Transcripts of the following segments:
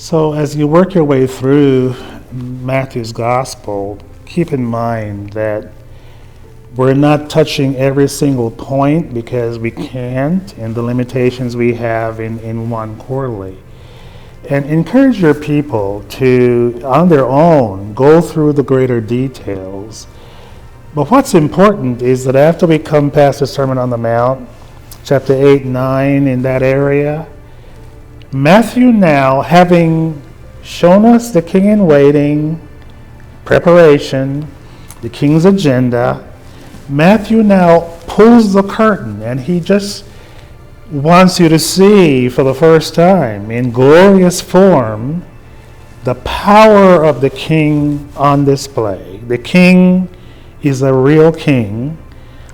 So as you work your way through Matthew's gospel, keep in mind that we're not touching every single point because we can't, and the limitations we have in one quarterly. And encourage your people to, on their own, go through the greater details. But what's important is that after we come past the Sermon on the Mount, chapter 8, 9, in that area, Matthew now, having shown us the king in waiting, preparation, the king's agenda, Matthew now pulls the curtain, and he just wants you to see for the first time in glorious form the power of the king on display. The king is a real king.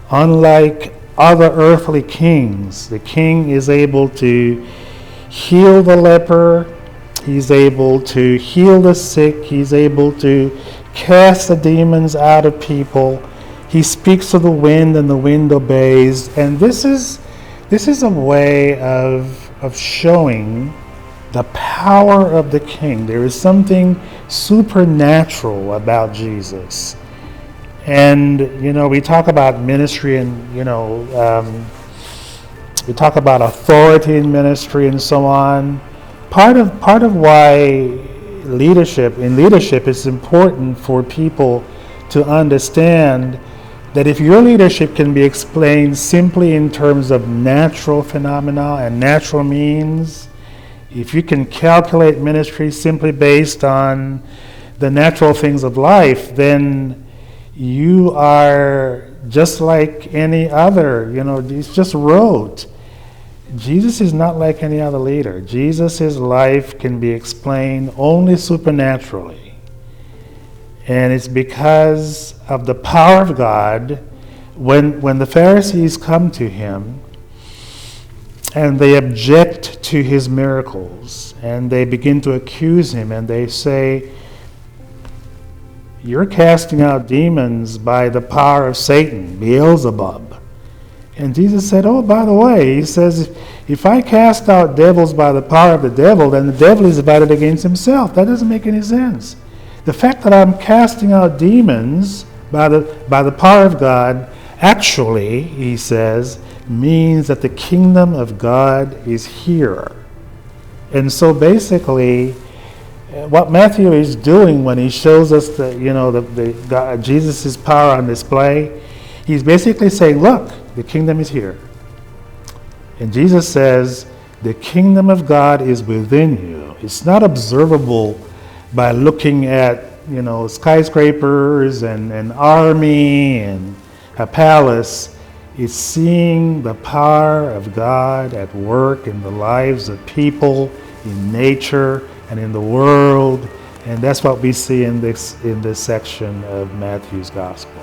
Unlike other earthly kings, the king is able to heal the leper, he's able to heal the sick, he's able to cast the demons out of people. He speaks to the wind and the wind obeys. And this is a way of showing the power of the king. There is something supernatural about Jesus. And, we talk about ministry and, we talk about authority in ministry and so on. Part of why leadership it's important for people to understand that if your leadership can be explained simply in terms of natural phenomena and natural means, if you can calculate ministry simply based on the natural things of life, then you are just like any other, it's just rote. Jesus is not like any other leader. Jesus' life can be explained only supernaturally. And it's because of the power of God. When the Pharisees come to him and they object to his miracles and they begin to accuse him and they say, "You're casting out demons by the power of Satan, Beelzebub." And Jesus said, "Oh, by the way," he says, "if I cast out devils by the power of the devil, then the devil is divided against himself." That doesn't make any sense. The fact that I'm casting out demons by the power of God, actually, he says, means that the kingdom of God is here. And so basically, what Matthew is doing when he shows us Jesus' power on display, he's basically saying, look, the kingdom is here. And Jesus says, the kingdom of God is within you. It's not observable by looking at, skyscrapers and an army and a palace. It's seeing the power of God at work in the lives of people, in nature, and in the world. And that's what we see in this section of Matthew's gospel.